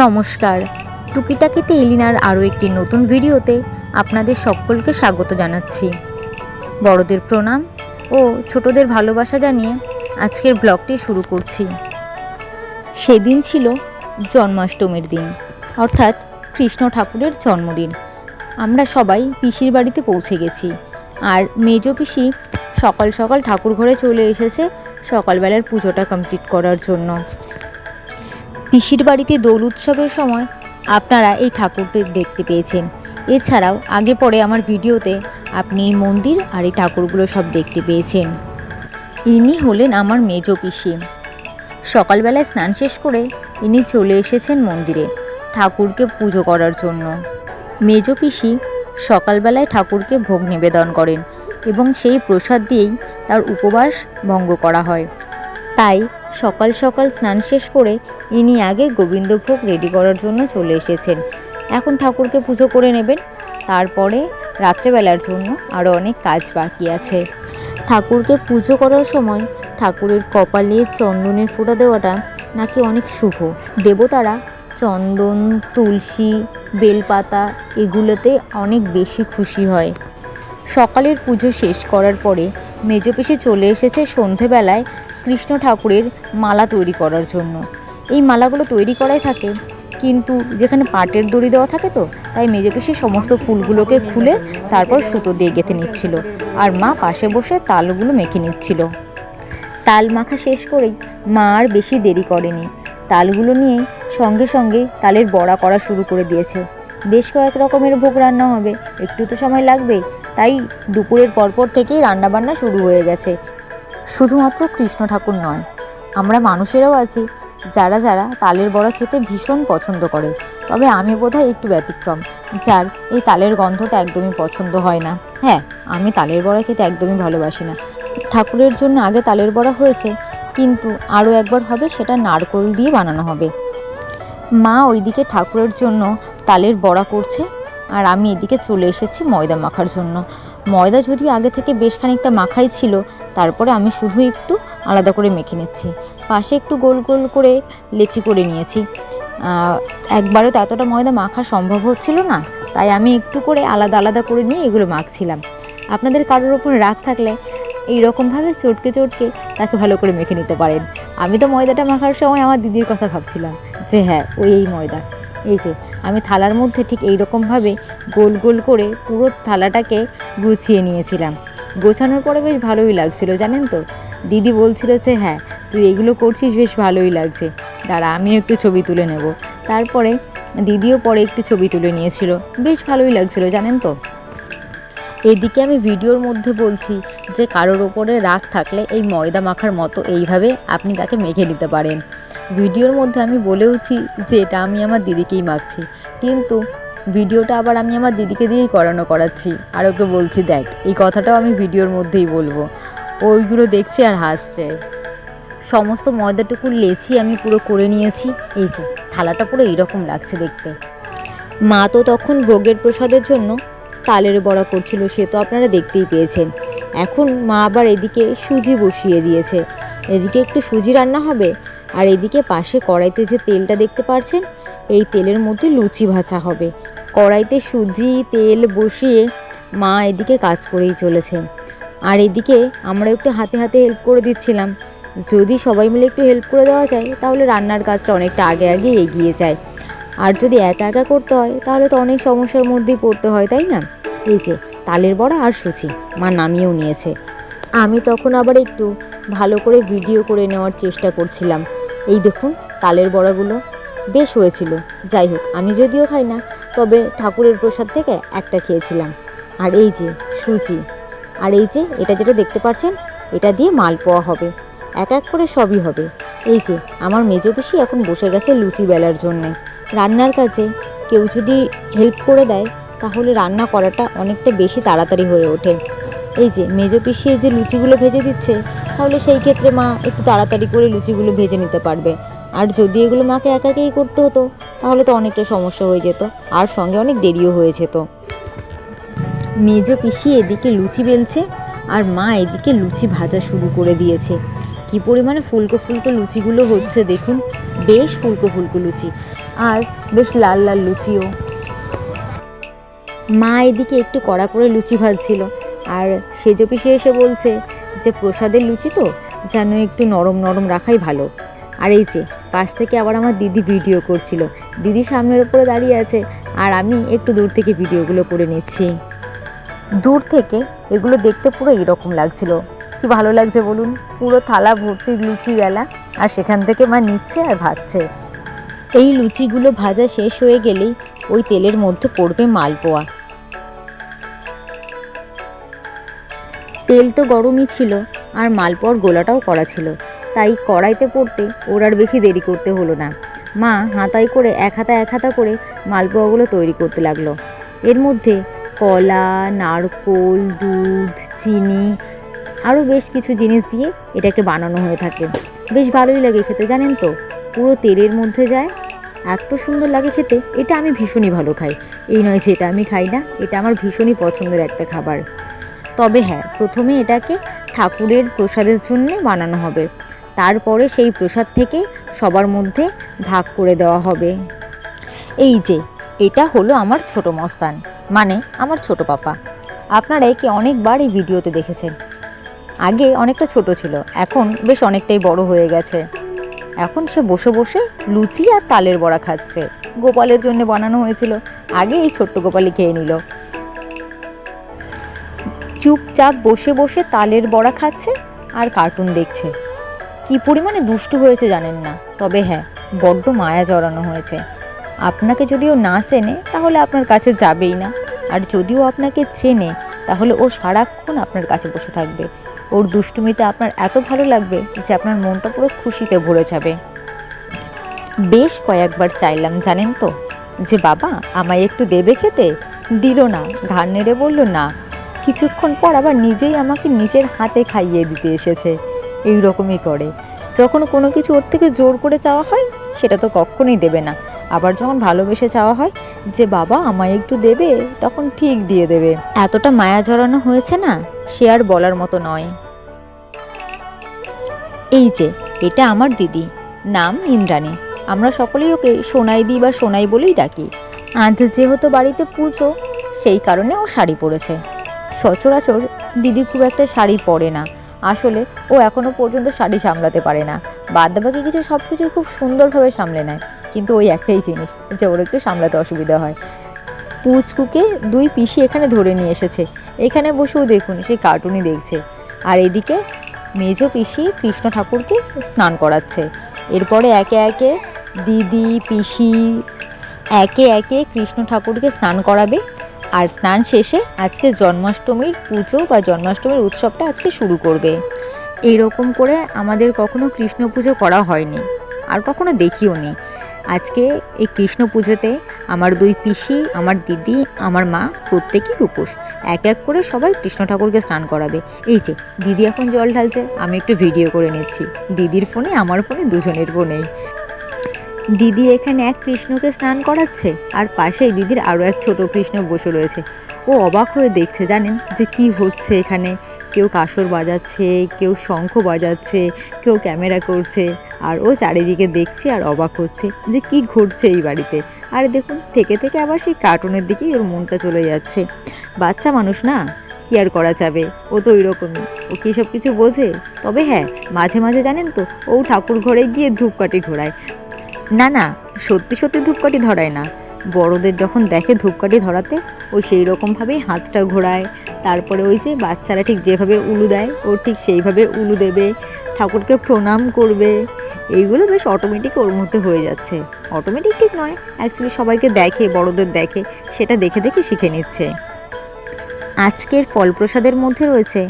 নমস্কার, টুকিটাকিতে এলিনার আরও একটি নতুন ভিডিওতে আপনাদের সকলকে স্বাগত জানাচ্ছি। বড়দের প্রণাম ও ছোটদের ভালোবাসা জানিয়ে আজকের ব্লগটি শুরু করছি। সেদিন ছিল জন্মাষ্টমীর দিন, অর্থাৎ কৃষ্ণ ঠাকুরের জন্মদিন। আমরা সবাই পিসির বাড়িতে পৌঁছে গেছি, আর মেজ পিসি সকাল সকাল ঠাকুর ঘরে চলে এসেছে সকালবেলার পুজোটা কমপ্লিট করার জন্য। পিসির বাড়িতে দোল উৎসবের সময় আপনারা এই ঠাকুরটি দেখতে পেয়েছেন। এছাড়াও আগে পরে আমার ভিডিওতে আপনি এই মন্দির আর এই ঠাকুরগুলো সব দেখতে পেয়েছেন। ইনি হলেন আমার মেজ পিসি। সকালবেলায় স্নান শেষ করে ইনি চলে এসেছেন মন্দিরে ঠাকুরকে পুজো করার জন্য। মেজ পিসি সকালবেলায় ঠাকুরকে ভোগ নিবেদন করেন এবং সেই প্রসাদ দিয়েই তার উপবাস ভঙ্গ করা হয়। তাই সকাল সকাল স্নান শেষ করে ইনি আগে গোবিন্দভোগ রেডি করার জন্য চলে এসেছেন। এখন ঠাকুরকে পুজো করে নেবেন, তারপরে রাত্রেবেলার জন্য আরও অনেক কাজ বাকি আছে। ঠাকুরকে পুজো করার সময় ঠাকুরের কপালে চন্দনের ফোঁটা দেওয়াটা নাকি অনেক শুভ। দেবতারা চন্দন, তুলসী, বেলপাতা এগুলোতে অনেক বেশি খুশি হয়। সকালের পুজো শেষ করার পরে মেজ পিসি চলে এসেছে সন্ধেবেলায় কৃষ্ণ ঠাকুরের মালা তৈরি করার জন্য। এই মালাগুলো তৈরি করাই থাকে, কিন্তু যেখানে পাটের দড়ি দেওয়া থাকে তো, তাই মেজ পিসি সমস্ত ফুলগুলোকে খুলে তারপর সুতো দিয়ে গেঁথে নিচ্ছিল, আর মা পাশে বসে তালগুলো মেখে নিচ্ছিল। তাল মাখা শেষ করেই মা আর বেশি দেরি করেনি, তালগুলো নিয়ে সঙ্গে সঙ্গে তালের বড়া করা শুরু করে দিয়েছে। বেশ কয়েক রকমের ভোগ রান্না হবে, একটু তো সময় লাগবেই, তাই দুপুরের পরপর থেকেই রান্নাবান্না শুরু হয়ে গেছে। শুধুমাত্র কৃষ্ণ ঠাকুর নয়, আমরা মানুষেরাও আছি যারা যারা তালের বড়া খেতে ভীষণ পছন্দ করে। তবে আমি বোধহয় একটু ব্যতিক্রম, যার এই তালের গন্ধটা একদমই পছন্দ হয় না। হ্যাঁ, আমি তালের বড়া খেতে একদমই ভালোবাসি না। ঠাকুরের জন্য আগে তালের বড়া হয়েছে, কিন্তু আরও একবার হবে, সেটা নারকোল দিয়ে বানানো হবে। মা ওইদিকে ঠাকুরের জন্য তালের বড়া করছে, আর আমি এদিকে চলে এসেছি ময়দা মাখার জন্য। ময়দা যদিও আগে থেকে বেশ খানিকটা মাখাই ছিল, তারপরে আমি শুধু একটু আলাদা করে মেখে নিচ্ছি। পাশে একটু গোল গোল করে লেচি করে নিয়েছি। একবারে তো এতটা ময়দা মাখা সম্ভব হচ্ছিল না, তাই আমি একটু করে আলাদা আলাদা করে নিয়ে এগুলো মাখছিলাম। আপনাদের কারোর ওপর রাগ থাকলে এইরকমভাবে চটকে চটকে তাকে ভালো করে মেখে নিতে পারেন। আমি তো ময়দাটা মাখার সময় আমার দিদির কথা ভাবছিলাম যে হ্যাঁ, এই ময়দা। এই যে আমি থালার মধ্যে ঠিক এইরকমভাবে গোল গোল করে পুরো থালাটাকে গুছিয়ে নিয়েছিলাম। গোছানোর পরে বেশ ভালোই লাগছিল, জানেন তো। দিদি বলছিল যে হ্যাঁ, তুই এগুলো করছিস, বেশ ভালোই লাগছে, দাঁড়া আমিও একটু ছবি তুলে নেব। তারপরে দিদিও পরে একটু ছবি তুলে নিয়েছিল, বেশ ভালোই লাগছিল, জানেন তো। এদিকে আমি ভিডিওর মধ্যে বলছি যে কারোর ওপরে রাগ থাকলে এই ময়দা মাখার মতো এইভাবে আপনি তাকে মেখে নিতে পারেন। ভিডিওর মধ্যে আমি বলেওছি যে এটা আমি আমার দিদিকেই মাখছি, কিন্তু ভিডিওটা আবার আমি আমার দিদিকে দিয়েই করাচ্ছি, আর ওকে বলছি দেখ, এই কথাটাও আমি ভিডিওর মধ্যেই বলবো। ওইগুলো দেখছি আর হাসছে। সমস্ত ময়দাটুকু লেচি আমি পুরো করে নিয়েছি। এই যে থালাটা পুরো এইরকম লাগছে দেখতে। মা তো তখন ভোগের প্রসাদের জন্য তালের বড়া করছিল, সে তো আপনারা দেখতেই পেয়েছেন। এখন মা আবার এদিকে সুজি বসিয়ে দিয়েছে। এদিকে একটু সুজি রান্না হবে, আর এদিকে পাশে কড়াইতে যে তেলটা দেখতে পাচ্ছেন, এই তেলের মধ্যে লুচি ভাজা হবে। কড়াইতে সুজি তেল বসিয়ে মা এদিকে কাজ করেই চলেছেন, আর এদিকে আমরা একটু হাতে হাতে হেল্প করে দিচ্ছিলাম। যদি সবাই মিলে একটু হেল্প করে দেওয়া যায়, তাহলে রান্নার কাজটা অনেকটা আগে আগে এগিয়ে যায়। আর যদি একা একা করতে হয়, তাহলে তো অনেক সমস্যার মধ্যেই পড়তে হয়, তাই না। এই যে তালের বড়া আর সুজি মা নামিয়েও নিয়েছে। আমি তখন আবার একটু ভালো করে ভিডিও করে নেওয়ার চেষ্টা করছিলাম। এই দেখুন তালের বড়াগুলো বেশ হয়েছিল। যাই হোক, আমি যদিও খাই না, তবে ঠাকুরের প্রসাদ থেকে একটা খেয়েছিলাম। আর এই যে সুজি, আর এই যে এটা যেটা দেখতে পাচ্ছেন, এটা দিয়ে মালপোয়া হবে, এক এক করে সবই হবে। এই যে আমার মেজ পিসি এখন বসে গেছে লুচি বেলার জন্যে। রান্নার কাজে কেউ যদি হেল্প করে দেয়, তাহলে রান্না করাটা অনেকটা বেশি তাড়াতাড়ি হয়ে ওঠে। এই যে মেজ পিসি এই যে লুচিগুলো ভেজে দিচ্ছে, তাহলে সেই ক্ষেত্রে মা একটু তাড়াতাড়ি করে লুচিগুলো ভেজে নিতে পারবে। আর যদি এগুলো মাকে একাকেই করতে হতো, তাহলে তো অনেকটা সমস্যা হয়ে যেত, আর সঙ্গে অনেক দেরিও হয়ে যেত। মেজ পিসি এদিকে লুচি বেলছে, আর মা এদিকে লুচি ভাজা শুরু করে দিয়েছে। কি পরিমাণে ফুলকো ফুলকো লুচিগুলো হচ্ছে দেখুন, বেশ ফুলকো ফুলকো লুচি। আর বেশ লাল লাল লুচিও। মা এদিকে একটু কড়া করে লুচি ভাজছিল, আর সেজো পিসে এসে বলছে যে প্রসাদের লুচি তো যেন একটু নরম নরম রাখাই ভালো। আর এই যে পাশ থেকে আবার আমার দিদি ভিডিও করছিল, দিদি সামনের উপরে দাঁড়িয়ে আছে আর আমি একটু দূর থেকে ভিডিওগুলো করে নিচ্ছি। দূর থেকে এগুলো দেখতে পুরো এরকম লাগছিল, কি ভালো লাগছে বলুন, পুরো থালা ভর্তি লুচি বেলা, আর সেখান থেকে মা নিচ্ছে আর ভাজছে। এই লুচিগুলো ভাজা শেষ হয়ে গেলেই ওই তেলের মধ্যে পড়বে মালপোয়া। তেল তো গরমই ছিল আর মালপোয়ার গোলাটাও করা ছিল, তাই কড়াইতে পড়তে ওর আর বেশি দেরি করতে হলো না। মা হাতায় করে এক হাতা করে মালপোয়াগুলো তৈরি করতে লাগলো। এর মধ্যে কলা, নারকোল, দুধ, চিনি আরও বেশ কিছু জিনিস দিয়ে এটাকে বানানো হয়ে থাকে। বেশ ভালোই লাগে খেতে, জানেন তো, পুরো তেলের মধ্যে যায়, এত সুন্দর লাগে খেতে। এটা আমি ভীষণই ভালো খাই, এই নয় যে এটা আমি খাই না, এটা আমার ভীষণই পছন্দের একটা খাবার। তবে হ্যাঁ, প্রথমে এটাকে ঠাকুরের প্রসাদের জন্য বানানো হবে, তারপরে সেই প্রসাদ থেকে সবার মধ্যে ভাগ করে দেওয়া হবে। এই যে এটা হলো আমার ছোট মস্তান, মানে আমার ছোট পাপা। আপনারা একে অনেকবার এই ভিডিওতে দেখেছেন। আগে অনেকটা ছোট ছিল, এখন বেশ অনেকটাই বড় হয়ে গেছে। এখন সে বসে বসে লুচি আর তালের বড়া খাচ্ছে, গোপালের জন্য বানানো হয়েছিল, আগে এই ছোট্ট গোপালই খেয়ে নিল। চুপচাপ বসে বসে তালের বড়া খাচ্ছে আর কার্টুন দেখছে। কি পরিমাণে দুষ্টু হয়েছে জানেন না, তবে হ্যাঁ, বড্ড মায়া জড়ানো হয়েছে। আপনাকে যদিও না চেনে তাহলে আপনার কাছে যাবেই না, আর যদিও আপনাকে চেনে তাহলে ও সারাক্ষণ আপনার কাছে বসে থাকবে। ওর দুষ্টুমিতে আপনার এত ভালো লাগবে যে আপনার মনটা পুরো খুশিতে ভরে যাবে। বেশ কয়েকবার চাইলাম জানেন তো, যে বাবা আমায় একটু দেবে খেতে, দিল না, ঘাড় নেড়ে বলল না। কিছুক্ষণ পর আবার নিজেই আমাকে নিজের হাতে খাইয়ে দিতে এসেছে। এই রকমই করে, যখন কোনো কিছু ওর থেকে জোর করে চাওয়া হয় সেটা তো কখনোই দেবে না, আবার যখন ভালোবেসে চাওয়া হয় যে বাবা আমায় একটু দেবে, তখন ঠিক দিয়ে দেবে। এতটা মায়া জড়ানো হয়েছে না, সে আর বলার মতো নয়। এই যে এটা আমার দিদি, নাম ইন্দ্রাণী, আমরা সকলেই ওকে সোনাই দি বা সোনাই বলেই ডাকি। আজ যেহেতু বাড়িতে পুজো, সেই কারণে ও শাড়ি পরেছে। সচরাচর দিদি খুব একটা শাড়ি পরে না, আসলে ও এখনও পর্যন্ত শাড়ি সামলাতে পারে না। বাদবাকি কিছু সব কিছুই খুব সুন্দরভাবে সামলে নেয়, কিন্তু ওই একটাই জিনিস যে ওর একটু সামলাতে অসুবিধা হয়। পুচকুকে দুই পিসি এখানে ধরে নিয়ে এসেছে, এখানে বসেও দেখুন সেই কার্টুনই দেখছে, আর এদিকে মেজো পিসি কৃষ্ণ ঠাকুরকে স্নান করাচ্ছে। এরপরে একে একে দিদি পিসি একে একে কৃষ্ণ ঠাকুরকে স্নান করাবে, আর স্নান শেষে আজকে জন্মাষ্টমীর পুজো বা জন্মাষ্টমীর উৎসবটা আজকে শুরু করবে। এইরকম করে আমাদের কখনো কৃষ্ণ পুজো করা হয়নি, আর কখনো দেখিও নি। আজকে এই কৃষ্ণ পুজোতে আমার দুই পিসি, আমার দিদি, আমার মা প্রত্যেকেই উপোস, এক এক করে সবাই কৃষ্ণ ঠাকুরকে স্নান করাবে। এই যে দিদি এখন জল ঢালছে, আমি একটু ভিডিও করে নিচ্ছি, দিদির ফোনে আমার ফোনে দুজনের ফোনেই। দিদি এখানে এক কৃষ্ণকে স্নান করাচ্ছে, আর পাশেই দিদির আরও এক ছোট কৃষ্ণ বসে রয়েছে। ও অবাক হয়ে দেখছে জানেন যে কি হচ্ছে এখানে। কেউ কাসর বাজাচ্ছে, কেউ শঙ্খ বাজাচ্ছে, কেউ ক্যামেরা করছে, আর ও চারিদিকে দেখছে আর অবাক হচ্ছে যে কি ঘটছে এই বাড়িতে। আর দেখুন থেকে থেকে আবার সেই কার্টুনের দিকেই ওর মনটা চলে যাচ্ছে। বাচ্চা মানুষ না, কি আর করা যাবে, ও তো ওই রকমই, ও কি সব কিছু বোঝে। তবে হ্যাঁ, মাঝে মাঝে জানেন তো ও ঠাকুর ঘরে গিয়ে ধূপকাঠি ঘোরায়। না না, সত্যি সত্যি ধূপকাঠি ধরায় না, বড়দের যখন দেখে ধূপকাঠি ধরাতে ও সেই রকমভাবেই হাতটা ঘোরায়। তারপরে ওই যে বাচ্চারা ঠিক যেভাবে উলু দেয় ও ঠিক সেইভাবে উলু দেবে, ঠাকুরকে প্রণাম করবে। এইগুলো বেশ অটোমেটিক ওর মধ্যে হয়ে যাচ্ছে। অটোমেটিক ঠিক নয়, অ্যাকচুয়ালি সবাইকে দেখে, বড়দের দেখে, সেটা দেখে দেখে শিখে নিচ্ছে। আজকের ফল প্রসাদের মধ্যে রয়েছে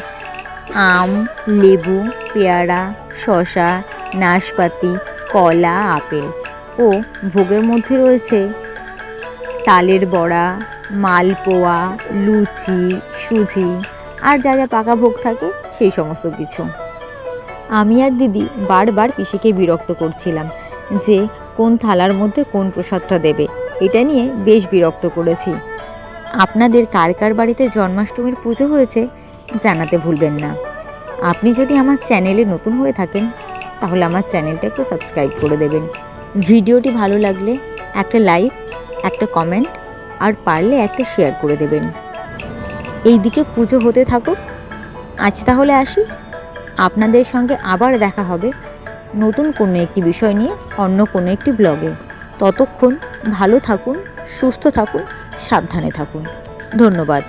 আম, লেবু, পেয়ারা, শসা, নাশপাতি, কলা, আপেল, ও ভোগের মধ্যে রয়েছে তালের বড়া, মালপোয়া, লুচি, সুজি, আর যা যা পাকা ভোগ থাকে সেই সমস্ত কিছু। আমি আর দিদি বারবার পিসিকে বিরক্ত করছিলাম যে কোন থালার মধ্যে কোন প্রসাদটা দেবে, এটা নিয়ে বেশ বিরক্ত করেছি। আপনাদের কার কার বাড়িতে জন্মাষ্টমীর পুজো হয়েছে জানাতে ভুলবেন না। আপনি যদি আমার চ্যানেলে নতুন হয়ে থাকেন তাহলে আমার চ্যানেলটা একটু সাবস্ক্রাইব করে দেবেন। ভিডিওটি ভালো লাগলে একটা লাইক, একটা কমেন্ট আর পারলে একটা শেয়ার করে দেবেন। এই দিকে পুজো হতে থাকুক। আজ তাহলে আসি। আপনাদের সঙ্গে আবার দেখা হবে নতুন কোনো একটি বিষয় নিয়ে অন্য কোনো একটি ব্লগে। ততক্ষণ ভালো থাকুন, সুস্থ থাকুন, সাবধানে থাকুন। ধন্যবাদ।